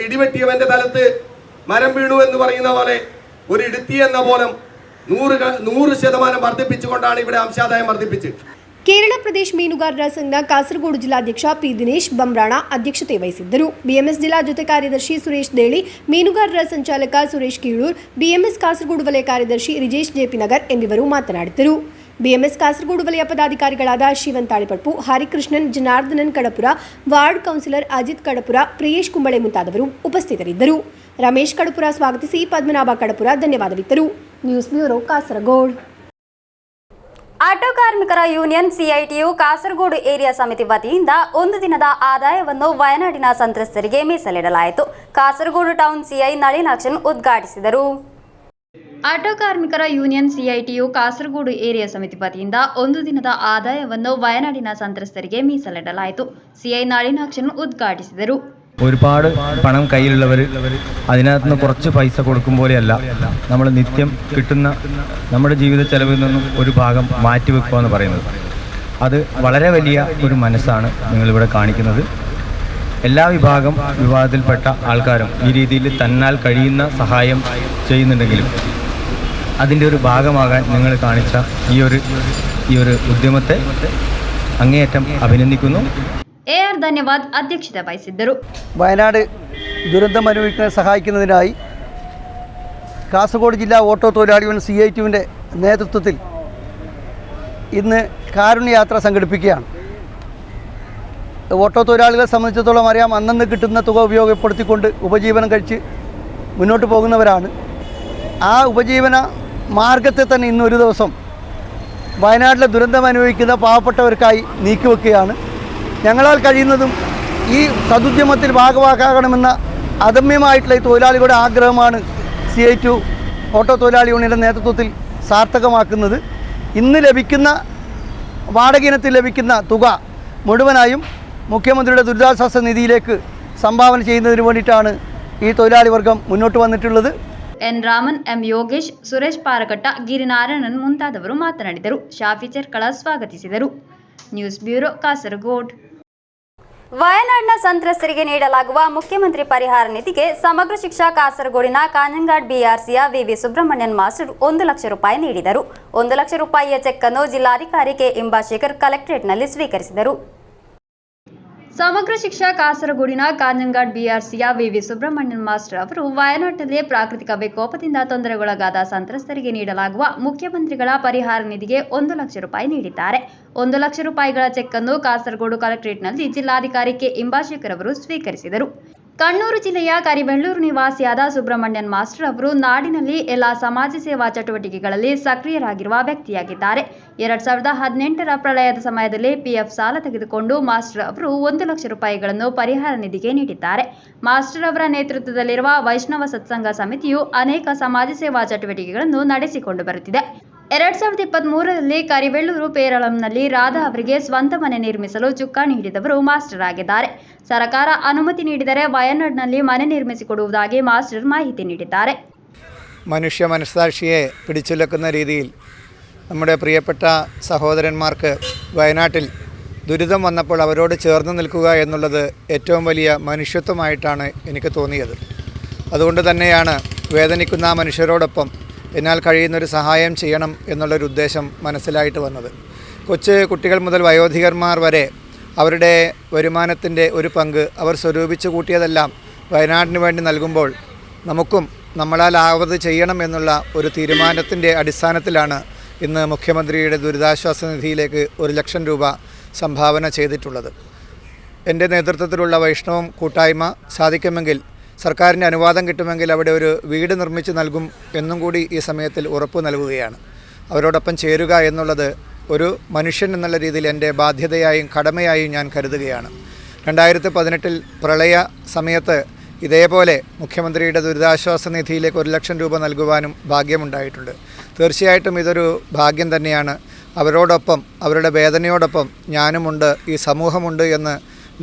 ഇടിവെട്ടിയവന്റെ തലത്ത് മരം വീണു എന്ന് പറയുന്ന പോലെ ഒരു ഇടുത്തി എന്ന പോലെ 100% വർദ്ധിപ്പിച്ചുകൊണ്ടാണ് ഇവിടെ അംശാദായം വർദ്ധിപ്പിച്ചത്. ಕೇರಳ ಪ್ರದೇಶ ಮೀನುಗಾರರ ಸಂಘದ ಕಾಸರಗೋಡು ಜಿಲ್ಲಾಧ್ಯಕ್ಷ ಪಿ ದಿನೇಶ್ ಬಮ್ರಾಣ ಅಧ್ಯಕ್ಷತೆ ವಹಿಸಿದ್ದರು. ಬಿಎಂಎಸ್ ಜಿಲ್ಲಾ ಜೊತೆ ಕಾರ್ಯದರ್ಶಿ ಸುರೇಶ್ ದೇಳಿ, ಮೀನುಗಾರರ ಸಂಚಾಲಕ ಸುರೇಶ್ ಕೀಳೂರ್, ಬಿಎಂಎಸ್ ಕಾಸರಗೋಡು ವಲಯ ಕಾರ್ಯದರ್ಶಿ ರಿಜೇಶ್ ಜೆಪಿ ನಗರ್ ಎಂಬಿವರು ಮಾತನಾಡಿದರು. ಬಿಎಂಎಸ್ ಕಾಸರಗೋಡು ವಲಯ ಪದಾಧಿಕಾರಿಗಳಾದ ಶಿವನ್ ತಾಳಿಪಟ್ಟು, ಹರಿಕೃಷ್ಣನ್, ಜನಾರ್ದನನ್ ಕಡಪುರ, ವಾರ್ಡ್ ಕೌನ್ಸಿಲರ್ ಅಜಿತ್ ಕಡಪುರ, ಪ್ರಿಯೇಶ್ ಕುಂಬಳೆ ಮುಂತಾದವರು ಉಪಸ್ಥಿತರಿದ್ದರು. ರಮೇಶ್ ಕಡಪುರ ಸ್ವಾಗತಿಸಿ ಪದ್ಮನಾಭ ಕಡಪುರ ಧನ್ಯವಾದವಿತ್ತರು. News bureau Kasaragod. ಆಟೋ ಕಾರ್ಮಿಕರ ಯೂನಿಯನ್ ಸಿಐಟಿಯು ಕಾಸರಗೋಡು ಏರಿಯಾ ಸಮಿತಿ ವತಿಯಿಂದ ಒಂದು ದಿನದ ಆದಾಯವನ್ನು ವಯನಾಡಿನ ಸಂತ್ರಸ್ತರಿಗೆ ಮೀಸಲಿಡಲಾಯಿತು. ಕಾಸರಗೋಡು ಟೌನ್ ಸಿಐ ನಳಿನಾಕ್ಷನ್ ಉದ್ಘಾಟಿಸಿದರು. ಆಟೋ ಕಾರ್ಮಿಕರ ಯೂನಿಯನ್ ಸಿಐಟಿಯು ಕಾಸರಗೋಡು ಏರಿಯಾ ಸಮಿತಿ ವತಿಯಿಂದ ಒಂದು ದಿನದ ಆದಾಯವನ್ನು ವಯನಾಡಿನ ಸಂತ್ರಸ್ತರಿಗೆ മീസലിടലാಯಿತು. സിഐ നളിനാക്ഷൻ ഉദ്ഘാടിಸಿದರು. ഒരുപാട് പണം കയ്യിലുള്ളവർ അതിനകത്ത് നിന്ന് കുറച്ച് പൈസ കൊടുക്കും പോലെയല്ല നമ്മൾ നിത്യം കിട്ടുന്ന നമ്മുടെ ജീവിത ചെലവിൽ നിന്നും ഒരു ഭാഗം മാറ്റിവെക്കുക എന്ന് പറയുന്നത്. അത് വളരെ വലിയ ഒരു മനസ്സാണ് നിങ്ങളിവിടെ കാണിക്കുന്നത്. എല്ലാ വിഭാഗത്തിൽപ്പെട്ട ആൾക്കാരും ഈ രീതിയിൽ തന്നാൽ കഴിയുന്ന സഹായം ചെയ്യുന്നുണ്ടെങ്കിലും അതിൻ്റെ ഒരു ഭാഗമാകാൻ നിങ്ങൾ കാണിച്ച ഈ ഒരു ഉദ്യമത്തെ അങ്ങേയറ്റം അഭിനന്ദിക്കുന്നു. AR ധന്യവാദ് അധ്യക്ഷത വഹിച്ചിದ್ದರು. വയനാട് ദുരന്തം അനുഭവിക്കുന്നവരെ സഹായിക്കുന്നതിനായി കാസർഗോഡ് ജില്ലാ ഓട്ടോ തൊഴിലാളി യൂണിയൻ CITUവിൻ്റെ നേതൃത്വത്തിൽ ഇന്ന് കാരുണ്യയാത്ര സംഘടിപ്പിക്കുകയാണ്. ഓട്ടോ തൊഴിലാളികളെ സംബന്ധിച്ചിടത്തോളം അറിയാം, അന്നന്ന് കിട്ടുന്ന തുക ഉപയോഗപ്പെടുത്തിക്കൊണ്ട് ഉപജീവനം കഴിച്ച് മുന്നോട്ട് പോകുന്നവരാണ്. ആ ഉപജീവന മാർഗത്തെ തന്നെ ഇന്നൊരു ദിവസം വയനാട്ടിലെ ദുരന്തം അനുഭവിക്കുന്ന പാവപ്പെട്ടവർക്കായി നീക്കിവെക്കുകയാണ്. ഞങ്ങളാൽ കഴിയുന്നതും ഈ സദുദ്യമത്തിൽ ഭാഗവാക്കാകണമെന്ന അദമ്യമായിട്ടുള്ള ഈ തൊഴിലാളികളുടെ ആഗ്രഹമാണ് CITU ഓട്ടോ തൊഴിലാളി യൂണിയൻ്റെ നേതൃത്വത്തിൽ സാർത്ഥകമാക്കുന്നത്. ഇന്ന് ലഭിക്കുന്ന വാടക ഇനത്തിൽ ലഭിക്കുന്ന തുക മുഴുവനായും മുഖ്യമന്ത്രിയുടെ ദുരിതാശ്വാസ നിധിയിലേക്ക് സംഭാവന ചെയ്യുന്നതിന് വേണ്ടിയിട്ടാണ് ഈ തൊഴിലാളി വർഗം മുന്നോട്ട് വന്നിട്ടുള്ളത്. N ರಾಮನ್, M ಯೋಗೇಶ್, ಸುರೇಶ್ ಪಾರಕಟ್ಟ, ಗಿರಿನಾರಾಯಣನ್ ಮುಂತಾದವರು ಮಾತನಾಡಿದರು. ಶಾಫಿ ಚೆರ್ಕಳ ಸ್ವಾಗತಿಸಿದರು. News bureau Kasaragod. ವಯನಾಡಿನ ಸಂತ್ರಸ್ತರಿಗೆ ನೀಡಲಾಗುವ ಮುಖ್ಯಮಂತ್ರಿ ಪರಿಹಾರ ನಿಧಿಗೆ ಸಮಗ್ರ ಶಿಕ್ಷಾ ಕಾಸರಗೋಡಿನ ಕಾಂಜಂಗಾಡ್ BRCಯ VV ಸುಬ್ರಹ್ಮಣ್ಯನ್ ಮಾಸ್ಟರ್ 1 ಲಕ್ಷ ರೂಪಾಯಿ ನೀಡಿದರು. 1 ಲಕ್ಷ ರೂಪಾಯಿಯ ಚೆಕ್ ಅನ್ನು ಜಿಲ್ಲಾಧಿಕಾರಿ ಕೆ ಇಂಬಾಶೇಖರ್ ಕಲೆಕ್ಟರೇಟ್ನಲ್ಲಿ ಸ್ವೀಕರಿಸಿದರು. ಸಮಗ್ರ ಶಿಕ್ಷಾ ಕಾಸರಗೋಡಿನ ಕಾಂಜಂಗಾಡ್ BRCಯ VV ಸುಬ್ರಹ್ಮಣ್ಯನ್ ಮಾಸ್ಟರ್ ಅವರು ವಯನಾಡಿನಲ್ಲಿ ಪ್ರಾಕೃತಿಕ ವಿಕೋಪದಿಂದ ತೊಂದರೆಗೊಳಗಾದ ಸಂತ್ರಸ್ತರಿಗೆ ನೀಡಲಾಗುವ ಮುಖ್ಯಮಂತ್ರಿಗಳ ಪರಿಹಾರ ನಿಧಿಗೆ 1 ಲಕ್ಷ ರೂಪಾಯಿ ನೀಡಿದ್ದಾರೆ. 1 ಲಕ್ಷ ರೂಪಾಯಿಗಳ ಚೆಕ್ ಅನ್ನು ಕಾಸರಗೋಡು ಕಲೆಕ್ಟರೇಟ್ನಲ್ಲಿ ಜಿಲ್ಲಾಧಿಕಾರಿ ಕೆ ಇಂಬಾಶೇಖರ್ ಅವರು ಸ್ವೀಕರಿಸಿದರು. ಕಣ್ಣೂರು ಜಿಲ್ಲೆಯ ಕರಿಬೆಳ್ಳೂರು ನಿವಾಸಿಯಾದ ಸುಬ್ರಹ್ಮಣ್ಯನ್ ಮಾಸ್ಟರ್ ಅವರು ನಾಡಿನಲ್ಲಿ ಎಲ್ಲ ಸಮಾಜ ಸೇವಾ ಚಟುವಟಿಕೆಗಳಲ್ಲಿ ಸಕ್ರಿಯರಾಗಿರುವ ವ್ಯಕ್ತಿಯಾಗಿದ್ದಾರೆ. 2018ರ ಪ್ರಳಯದ ಸಮಯದಲ್ಲಿ PF ಸಾಲ ತೆಗೆದುಕೊಂಡು ಮಾಸ್ಟರ್ ಅವರು 1 ಲಕ್ಷ ರೂಪಾಯಿಗಳನ್ನು ಪರಿಹಾರ ನಿಧಿಗೆ ನೀಡಿದ್ದಾರೆ. ಮಾಸ್ಟರ್ ಅವರ ನೇತೃತ್ವದಲ್ಲಿರುವ ವೈಷ್ಣವ ಸತ್ಸಂಗ ಸಮಿತಿಯು ಅನೇಕ ಸಮಾಜ ಸೇವಾ ಚಟುವಟಿಕೆಗಳನ್ನು ನಡೆಸಿಕೊಂಡು ಬರುತ್ತಿದೆ. 2023ರಲ್ಲಿ ಕರಿಬೆಳ್ಳೂರು ಪೇರಳಂನಲ್ಲಿ ರಾಧಾ ಅವರಿಗೆ ಸ್ವಂತ ಮನೆ ನಿರ್ಮಿಸಲು ಚುಕ್ಕಾಣಿ ಹಿಡಿದವರು ಮಾಸ್ಟರ್ ಆಗಿದ್ದಾರೆ. ಸರ್ಕಾರ ಅನುಮತಿ ನೀಡಿದರೆ വയനാടിನಲ್ಲಿ മನೆ നിർമ്മിಸಿಕೊಡುವುದಾಗಿ മാസ്റ്റർ മാഹിതി നീടിದ್ದಾರೆ. മനുഷ്യ മനസ്സാക്ഷിയെ പിടിച്ചുലക്കുന്ന രീതിയിൽ നമ്മുടെ പ്രിയപ്പെട്ട സഹോദരന്മാർക്ക് വയനാട്ടിൽ ദുരിതം വന്നപ്പോൾ അവരോട് ചേർന്ന് നിൽക്കുക എന്നുള്ളത് ഏറ്റവും വലിയ മനുഷ്യത്വമായിട്ടാണ് എനിക്ക് തോന്നിയത്. അതുകൊണ്ട് തന്നെയാണ് വേദനിക്കുന്ന മനുഷ്യരോടൊപ്പം എന്നാൽ കഴിയുന്നൊരു സഹായം ചെയ്യണം എന്നുള്ളൊരു ഉദ്ദേശം മനസ്സിലായിട്ട് വന്നത്. കൊച്ചു കുട്ടികൾ മുതൽ വയോധികന്മാർ വരെ അവരുടെ വരുമാനത്തിൻ്റെ ഒരു പങ്ക് അവർ സ്വരൂപിച്ച് കൂട്ടിയതെല്ലാം വയനാടിന് വേണ്ടി നൽകുമ്പോൾ നമുക്കും നമ്മളാലാവത് ചെയ്യണം എന്നുള്ള ഒരു തീരുമാനത്തിൻ്റെ അടിസ്ഥാനത്തിലാണ് ഇന്ന് മുഖ്യമന്ത്രിയുടെ ദുരിതാശ്വാസ നിധിയിലേക്ക് 1 ലക്ഷം രൂപ സംഭാവന ചെയ്തിട്ടുള്ളത്. എൻ്റെ നേതൃത്വത്തിലുള്ള വൈഷ്ണവം കൂട്ടായ്മ സാധിക്കുമെങ്കിൽ, സർക്കാരിൻ്റെ അനുവാദം കിട്ടുമെങ്കിൽ അവിടെ ഒരു വീട് നിർമ്മിച്ച് നൽകും എന്നും കൂടി ഈ സമയത്തിൽ ഉറപ്പ് നൽകുകയാണ്. അവരോടൊപ്പം ചേരുക എന്നുള്ളത് ഒരു മനുഷ്യൻ എന്നുള്ള രീതിയിൽ എൻ്റെ ബാധ്യതയായും കടമയായും ഞാൻ കരുതുകയാണ്. 2018 പ്രളയ സമയത്ത് ഇതേപോലെ മുഖ്യമന്ത്രിയുടെ ദുരിതാശ്വാസ നിധിയിലേക്ക് 1 ലക്ഷം രൂപ നൽകുവാനും ഭാഗ്യമുണ്ടായിട്ടുണ്ട്. തീർച്ചയായിട്ടും ഇതൊരു ഭാഗ്യം തന്നെയാണ്. അവരോടൊപ്പം അവരുടെ വേദനയോടൊപ്പം ഞാനുമുണ്ട്, ഈ സമൂഹമുണ്ട് എന്ന്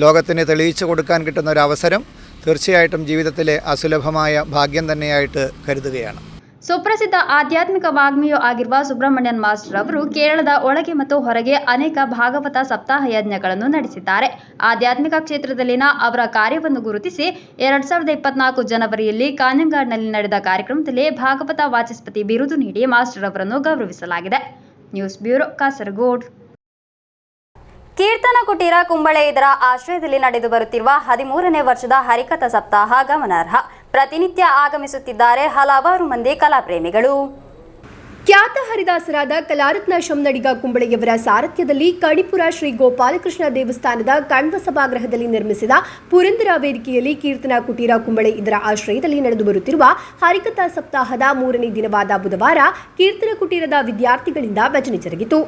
ലോകത്തിന് തെളിയിച്ചു കൊടുക്കാൻ കിട്ടുന്ന ഒരു അവസരം തീർച്ചയായിട്ടും ജീവിതത്തിലെ അസുലഭമായ ഭാഗ്യം തന്നെയായിട്ട് കരുതുകയാണ്. ಸುಪ್ರಸಿದ್ಧ ಆಧ್ಯಾತ್ಮಿಕ ವಾಗ್ಮಿಯೂ ಆಗಿರುವ ಸುಬ್ರಹ್ಮಣ್ಯನ್ ಮಾಸ್ಟರ್ ಅವರು ಕೇರಳದ ಒಳಗೆ ಮತ್ತು ಹೊರಗೆ ಅನೇಕ ಭಾಗವತ ಸಪ್ತಾಹ ಯಜ್ಞಗಳನ್ನು ನಡೆಸಿದ್ದಾರೆ. ಆಧ್ಯಾತ್ಮಿಕ ಕ್ಷೇತ್ರದಲ್ಲಿನ ಅವರ ಕಾರ್ಯವನ್ನು ಗುರುತಿಸಿ 2024 ಜನವರಿಯಲ್ಲಿ ಕಾಂಜಂಗಾಡ್ನಲ್ಲಿ ನಡೆದ ಕಾರ್ಯಕ್ರಮದಲ್ಲಿ ಭಾಗವತ ವಾಚಸ್ಪತಿ ಬಿರುದು ನೀಡಿ ಮಾಸ್ಟರ್ ಅವರನ್ನು ಗೌರವಿಸಲಾಗಿದೆ. News bureau Kasaragod. ಕೀರ್ತನ ಕುಟೀರ ಕುಂಬಳೆ ಇದರ ಆಶ್ರಯದಲ್ಲಿ ನಡೆದು ಬರುತ್ತಿರುವ 13ನೇ ವರ್ಷದ ಹರಿಕಥಾ ಸಪ್ತಾಹ ಗಮನಾರ್ಹ. ಪ್ರತಿನಿತ್ಯ ಆಗಮಿಸುತ್ತಿದ್ದಾರೆ ಹಲವಾರು ಮಂದಿ ಕಲಾಪ್ರೇಮಿಗಳು. ಖ್ಯಾತ ಹರಿದಾಸರಾದ ಕಲಾರತ್ನ ಶಂನಡಿಗ ಕುಂಬಳೆಯವರ ಸಾರಥ್ಯದಲ್ಲಿ ಕಣಿಪುರ ಶ್ರೀ ಗೋಪಾಲಕೃಷ್ಣ ದೇವಸ್ಥಾನದ ಕಣ್ವ ಸಭಾಗೃಹದಲ್ಲಿ ನಿರ್ಮಿಸಿದ ಪುರಂದರ ವೇದಿಕೆಯಲ್ಲಿ ಕೀರ್ತನ ಕುಟೀರ ಕುಂಬಳೆ ಇದರ ಆಶ್ರಯದಲ್ಲಿ ನಡೆದು ಬರುತ್ತಿರುವ ಹರಿಕಥಾ ಸಪ್ತಾಹದ 3ನೇ ದಿನವಾದ ಬುಧವಾರ ಕೀರ್ತನ ಕುಟೀರದ ವಿದ್ಯಾರ್ಥಿಗಳಿಂದ ಭಜನೆ ಜರುಗಿತು.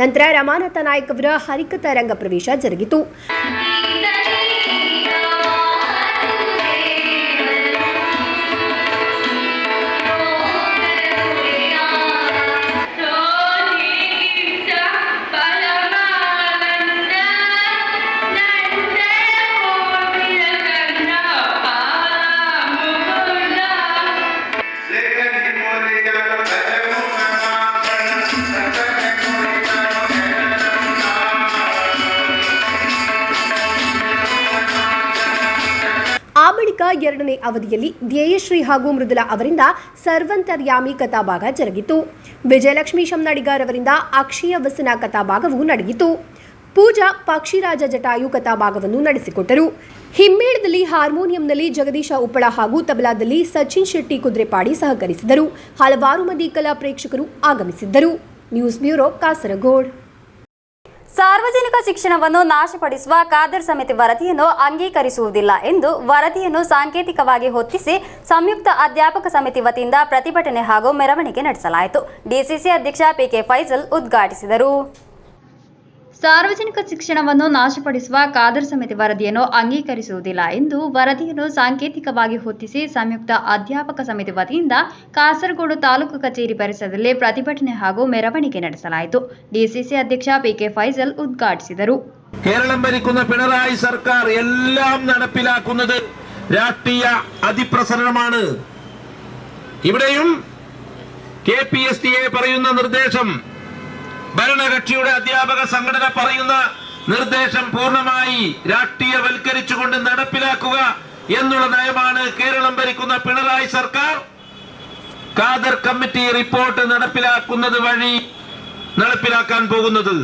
ನಂತರ ರಮಾನಾಥ ನಾಯಕ್ ಅವರ ಹರಿಕಥಾ ರಂಗ ಪ್ರವೇಶ ಜರುಗಿತು. ಆ ಬಳಿಕ 2ನೇ ಅವಧಿಯಲ್ಲಿ ಧ್ಯೇಯಶ್ರೀ ಹಾಗೂ ಮೃದುಲಾ ಅವರಿಂದ ಸರ್ವಂತರ್ಯಾಮಿ ಕಥಾಭಾಗ ಜರುಗಿತು. ವಿಜಯಲಕ್ಷ್ಮಿ ಶಂನಡಿಗರ್ ಅವರಿಂದ ಅಕ್ಷಯ ವಸನ ಕಥಾಭಾಗವು ನಡೆಯಿತು. ಪೂಜಾ ಪಕ್ಷಿರಾಜ ಜಟಾಯು ಕಥಾಭಾಗವನ್ನು ನಡೆಸಿಕೊಟ್ಟರು. ಹಿಮ್ಮೇಳದಲ್ಲಿ ಹಾರ್ಮೋನಿಯಂನಲ್ಲಿ ಜಗದೀಶ ಉಪ್ಪಳ ಹಾಗೂ ತಬಲಾದಲ್ಲಿ ಸಚಿನ್ ಶೆಟ್ಟಿ ಕುದುರೆಪಾಡಿ ಸಹಕರಿಸಿದರು. ಹಲವಾರು ಮಂದಿ ಕಲಾ ಪ್ರೇಕ್ಷಕರು ಆಗಮಿಸಿದ್ದರು. News bureau, Kasaragod. ಸಾರ್ವಜನಿಕ ಶಿಕ್ಷಣವನ್ನು ನಾಶಪಡಿಸುವ ಖಾದರ್ ಸಮಿತಿ ವರದಿಯನ್ನು ಅಂಗೀಕರಿಸುವುದಿಲ್ಲ ಎಂದು ವರದಿಯನ್ನು ಸಾಂಕೇತಿಕವಾಗಿ ಹೊತ್ತಿಸಿ ಸಂಯುಕ್ತ ಅಧ್ಯಾಪಕ ಸಮಿತಿ ವತಿಯಿಂದ ಪ್ರತಿಭಟನೆ ಹಾಗೂ ಮೆರವಣಿಗೆ ನಡೆಸಲಾಯಿತು. ಡಿಸಿಸಿ ಅಧ್ಯಕ್ಷ ಪಿಕೆ ಫೈಜಲ್ ಉದ್ಘಾಟಿಸಿದರು. ಸಾರ್ವಜನಿಕ ಶಿಕ್ಷಣವನ್ನು ನಾಶಪಡಿಸುವ ಖಾದರ್ ಸಮಿತಿ ವರದಿಯನ್ನು ಅಂಗೀಕರಿಸುವುದಿಲ್ಲ ಎಂದು ವರದಿಯನ್ನು ಸಾಂಕೇತಿಕವಾಗಿ ಹೊತ್ತಿಸಿ ಸಂಯುಕ್ತ ಅಧ್ಯಾಪಕ ಸಮಿತಿ ವತಿಯಿಂದ ಕಾಸರಗೋಡು ತಾಲೂಕು ಕಚೇರಿ ಪರಿಸರದಲ್ಲಿ ಪ್ರತಿಭಟನೆ ಹಾಗೂ ಮೆರವಣಿಗೆ ನಡೆಸಲಾಯಿತು. ಡಿಸಿಸಿ ಅಧ್ಯಕ್ಷ ಪಿಕೆ ಫೈಜಲ್ ಉದ್ಘಾಟಿಸಿದರು. കേരളം ഭരിക്കുന്ന പിണറായി സർക്കാർ എല്ലാം നടപ്പിലാക്കുന്നത് രാഷ്ട്രീയ അതിപ്രസരണമാണ്. ഇവിടെയും KPSTA പറയുന്ന നിർദ്ദേശം, ഭരണകക്ഷിയുടെ അധ്യാപക സംഘടന പറയുന്ന നിർദ്ദേശം പൂർണ്ണമായി രാഷ്ട്രീയവൽക്കരിച്ചുകൊണ്ട് നടപ്പിലാക്കുക എന്നുള്ള നയമാണ് കേരളം ഭരിക്കുന്ന പിണറായി സർക്കാർ ഖാദർ കമ്മിറ്റി റിപ്പോർട്ട് നടപ്പിലാക്കുന്നത് വഴി നടപ്പിലാക്കാൻ പോകുന്നത്.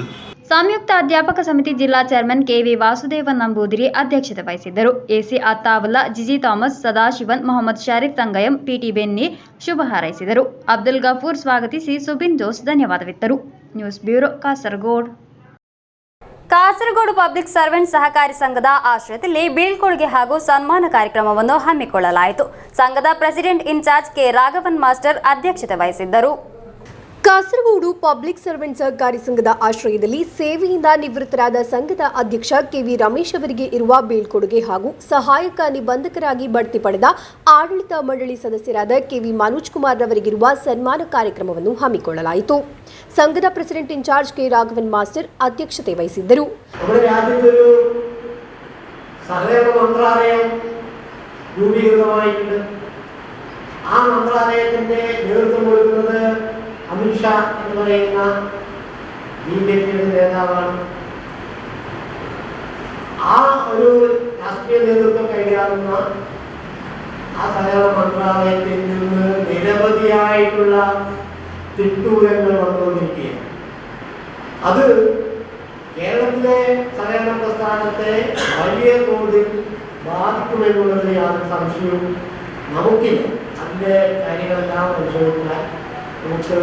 ಸಂಯುಕ್ತ ಅಧ್ಯಾಪಕ ಸಮಿತಿ ಜಿಲ್ಲಾ ಚೇರ್ಮನ್ ಕೆವಿ ವಾಸುದೇವನ್ ನಂಬೂದಿರಿ ಅಧ್ಯಕ್ಷತೆ ವಹಿಸಿದ್ದರು. AC Attaulla, GG Thomas, Sadashivan, Mohammed Sharif Thangayam, PT Benny ಶುಭ ಹಾರೈಸಿದರು. ಅಬ್ದುಲ್ ಗಫೂರ್ ಸ್ವಾಗತಿಸಿ ಸುಬಿನ್ ಜೋಸ್ ಧನ್ಯವಾದವಿತ್ತರು. News bureau, Kasaragod. Kasaragod public servant ಸಹಕಾರಿ ಸಂಘದ ಆಶ್ರಯದಲ್ಲಿ ಬೀಳ್ಕೊಡುಗೆ ಹಾಗೂ ಸನ್ಮಾನ ಕಾರ್ಯಕ್ರಮವನ್ನು ಹಮ್ಮಿಕೊಳ್ಳಲಾಯಿತು. ಸಂಘದ president in charge K Raghavan master ಅಧ್ಯಕ್ಷತೆ ವಹಿಸಿದ್ದರು. ಕಾಸರಗೋಡು ಪಬ್ಲಿಕ್ ಸರ್ವೆಂಟ್ ಸಹಕಾರಿ ಸಂಘದ ಆಶ್ರಯದಲ್ಲಿ ಸೇವೆಯಿಂದ ನಿವೃತ್ತರಾದ ಸಂಘದ ಅಧ್ಯಕ್ಷ ಕೆವಿ ರಮೇಶ್ ಅವರಿಗೆ ಇರುವ ಬೀಳ್ಕೊಡುಗೆ ಹಾಗೂ ಸಹಾಯಕ ನಿಬಂಧಕರಾಗಿ ಬಡ್ತಿ ಪಡೆದ ಆಡಳಿತ ಮಂಡಳಿ ಸದಸ್ಯರಾದ ಕೆವಿ ಮನೋಜ್ ಕುಮಾರ್ ಅವರಿಗಿರುವ ಸನ್ಮಾನ ಕಾರ್ಯಕ್ರಮವನ್ನು ಹಮ್ಮಿಕೊಳ್ಳಲಾಯಿತು. ಸಂಘದ president in charge K Raghavan master ಅಧ್ಯಕ್ಷತೆ ವಹಿಸಿದ್ದರು. അമിത്ഷാ എന്ന് പറയുന്ന ബിജെപിയുടെ നേതാവാണ്. ആ ഒരു രാഷ്ട്രീയ നേതൃത്വം കൈകാറുന്ന ആ സഹകരണ മന്ത്രാലയത്തിൽ നിന്ന് നിരവധിയായിട്ടുള്ള തിട്ടൂരങ്ങൾ വന്നുകൊണ്ടിരിക്കുകയാണ്. അത് കേരളത്തിലെ സഹകരണ പ്രസ്ഥാനത്തെ വലിയ തോതിൽ ബാധിക്കുമെന്നുള്ളതിൽ യാതൊരു സംശയവും നമുക്കില്ല. അതിൻ്റെ കാര്യങ്ങളെല്ലാം പരിശോധിച്ചാൽ നമുക്ക്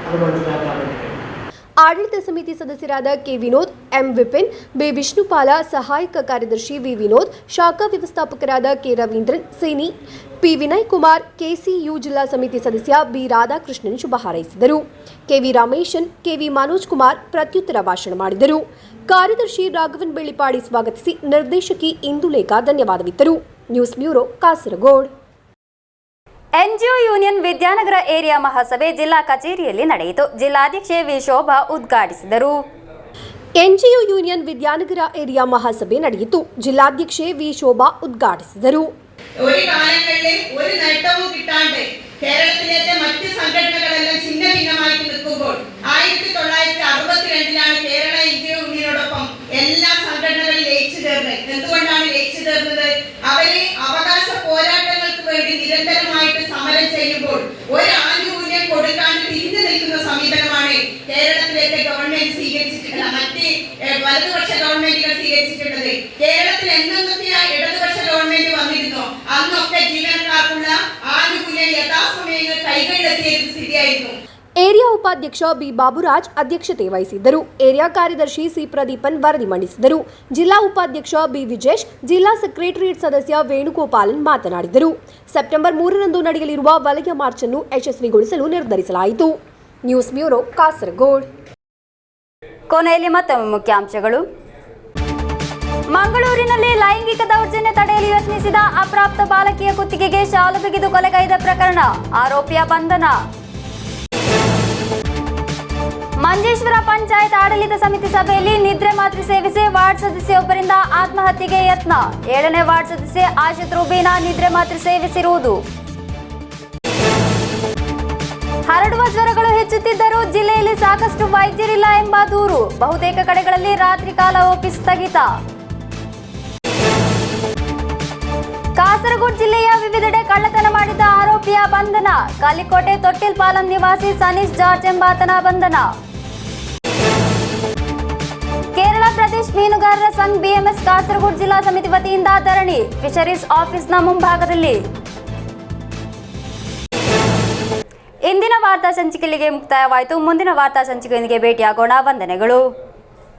അത് മനസ്സിലാക്കാൻ വേണ്ടി. ಆಡಳಿತ ಸಮಿತಿ ಸದಸ್ಯರಾದ K Vinod, M Vipin, B Vishnupala, ಸಹಾಯಕ ಕಾರ್ಯದರ್ಶಿ ವಿ ವಿನೋದ್, ಶಾಖಾ ವ್ಯವಸ್ಥಾಪಕರಾದ K Raveendran, Seni, P Vinay Kumar, KCU ಜಿಲ್ಲಾ ಸಮಿತಿ ಸದಸ್ಯ ಬಿ ರಾಧಾಕೃಷ್ಣನ್ ಶುಭ ಹಾರೈಸಿದರು. ಕೆವಿ ರಮೇಶನ್, ಕೆವಿ ಮನೋಜ್ ಕುಮಾರ್ ಪ್ರತ್ಯುತ್ತರ ಭಾಷಣ ಮಾಡಿದರು. ಕಾರ್ಯದರ್ಶಿ ರಾಘವನ್ ಬೆಳ್ಳಿಪಾಡಿ ಸ್ವಾಗತಿಸಿ ನಿರ್ದೇಶಕಿ ಇಂದುಲೇಖಾ ಧನ್ಯವಾದವಿತ್ತರು. News bureau, Kasaragod. NGO union Vidyanagar area ಮಹಾಸಭೆ ಜಿಲ್ಲಾ ಕಚೇರಿಯಲ್ಲಿ ನಡೆಯಿತು. ಜಿಲ್ಲಾಧ್ಯಕ್ಷೆ ವಿ ಶೋಭಾ ಉದ್ಘಾಟಿಸಿದರು. ಎನ್ಜಿಒ ಯೂನಿಯನ್ ವಿದ್ಯಾನಗರ ಏರಿಯಾ ಮಹಾಸಭೆ ನಡೆಯಿತು. ಜಿಲ್ಲಾಧ್ಯಕ್ಷೆ ವಿ ಶೋಭಾ ಉದ್ಘಾಟಿಸಿದರು. ഒരു കാലങ്ങളിൽ ഒരു നേട്ടവും കിട്ടാണ്ട് കേരളത്തിലെ മറ്റ് സംഘടനകളെല്ലാം ഛിന്ന ഭിന്നമായിട്ട് നിൽക്കുമ്പോൾ 1962 കേരള ഇന്ത്യ യൂണിയനോടൊപ്പം എല്ലാ സംഘടനകളും ലയിച്ചു ചേർന്നത്. എന്തുകൊണ്ടാണ് ലയിച്ചു ചേർന്നത്? അവര് അവകാശ പോരാട്ടങ്ങൾക്ക് വേണ്ടി നിരന്തരമായിട്ട് സമരം ചെയ്യുമ്പോൾ ഒരു ആനുകൂല്യം കൊടുക്കാണ്ട് തിരിഞ്ഞു നിൽക്കുന്ന സമീപനമാണ് കേരളത്തിലേക്ക് ഗവൺമെന്റ് സ്വീകരിച്ചിട്ടുള്ളത്, മറ്റ് വലതുപക്ഷ ഗവൺമെന്റുകൾ സ്വീകരിച്ചിട്ടുള്ളത്. കേരളത്തിൽ എന്തൊക്കെ ഇടതുപക്ഷ ഗവൺമെന്റ് വന്നിരുന്നോ അന്നൊക്കെ ജീവനക്കാർക്കുള്ള ആനുകൂല്യം യഥാസമയം കൈകളിലെത്തിയ സ്ഥിതിയായിരുന്നു. ಏರಿಯಾ ಉಪಾಧ್ಯಕ್ಷ ಬಿ ಬಾಬುರಾಜ್ ಅಧ್ಯಕ್ಷತೆ ವಹಿಸಿದ್ದರು. ಏರಿಯಾ ಕಾರ್ಯದರ್ಶಿ ಸಿ ಪ್ರದೀಪನ್ ವರದಿ ಮಂಡಿಸಿದರು. ಜಿಲ್ಲಾ ಉಪಾಧ್ಯಕ್ಷ ಬಿ ವಿಜೇಶ್, ಜಿಲ್ಲಾ ಸೆಕ್ರೆಟರಿಯೇಟ್ ಸದಸ್ಯ ವೇಣುಗೋಪಾಲನ್ ಮಾತನಾಡಿದರು. ಸೆಪ್ಟೆಂಬರ್ 3ರಂದು ನಡೆಯಲಿರುವ ವಲಯ ಮಾರ್ಚ್ ಅನ್ನು ಯಶಸ್ವಿಗೊಳಿಸಲು ನಿರ್ಧರಿಸಲಾಯಿತು. News bureau, Kasaragod. ಕೊನೆಯಲ್ಲಿ ಮತ್ತೊಮ್ಮೆ ಮುಖ್ಯಾಂಶಗಳು. ಮಂಗಳೂರಿನಲ್ಲಿ ಲೈಂಗಿಕ ದೌರ್ಜನ್ಯ ತಡೆಯಲು ಯತ್ನಿಸಿದ ಅಪ್ರಾಪ್ತ ಬಾಲಕಿಯ ಕುತ್ತಿಗೆಗೆ ಶಾಲು ಬಿಗಿದು ಕೊಲೆಗೈದ ಪ್ರಕರಣ, ಆರೋಪಿಯ ಬಂಧನ. ಮಂಜೇಶ್ವರ ಪಂಚಾಯತ್ ಆಡಳಿತ ಸಮಿತಿ ಸಭೆಯಲ್ಲಿ ನಿದ್ರೆ ಮಾತ್ರೆ ಸೇವಿಸಿ ವಾರ್ಡ್ ಸದಸ್ಯೊಬ್ಬರಿಂದ ಆತ್ಮಹತ್ಯೆಗೆ ಯತ್ನ. 7ನೇ ವಾರ್ಡ್ ಸದಸ್ಯೆ ಆಶಿತ್ ರೂಬೀನಾ ನಿದ್ರೆ ಮಾತ್ರೆ ಸೇವಿಸಿರುವುದು. ಹರಡುವ ಜ್ವರಗಳು ಹೆಚ್ಚುತ್ತಿದ್ದರೂ ಜಿಲ್ಲೆಯಲ್ಲಿ ಸಾಕಷ್ಟು ವೈದ್ಯರಿಲ್ಲ ಎಂಬ ದೂರು. ಬಹುತೇಕ ಕಡೆಗಳಲ್ಲಿ ರಾತ್ರಿ ಕಾಲ ಓಪಿ ಸ್ಥಗಿತ. ಕಾಸರಗೋಡು ಜಿಲ್ಲೆಯ ವಿವಿಧೆಡೆ ಕಳ್ಳತನ ಮಾಡಿದ ಆರೋಪಿಯ ಬಂಧನ. ಕಾಲಿಕೋಟೆ ತೊಟ್ಟಿಲ್ ಪಾಲಂ ನಿವಾಸಿ ಸನೀಶ್ ಜಾರ್ಜ್ ಎಂಬಾತನ ಬಂಧನ. ಕೇರಳ ಪ್ರದೇಶ್ ಮೀನುಗಾರರ ಸಂಘ ಬಿಎಂಎಸ್ ಕಾಸರಗೋಡು ಜಿಲ್ಲಾ ಸಮಿತಿ ವತಿಯಿಂದ ಧರಣಿ, ಫಿಶರೀಸ್ ಆಫೀಸ್ನ ಮುಂಭಾಗದಲ್ಲಿ. ಇಂದಿನ ವಾರ್ತಾ ಸಂಚಿಕೆಗೆ ಮುಕ್ತಾಯವಾಯಿತು. ಮುಂದಿನ ವಾರ್ತಾ ಸಂಚಿಕೆಯೊಂದಿಗೆ ಭೇಟಿಯಾಗೋಣ. ವಂದನೆಗಳು.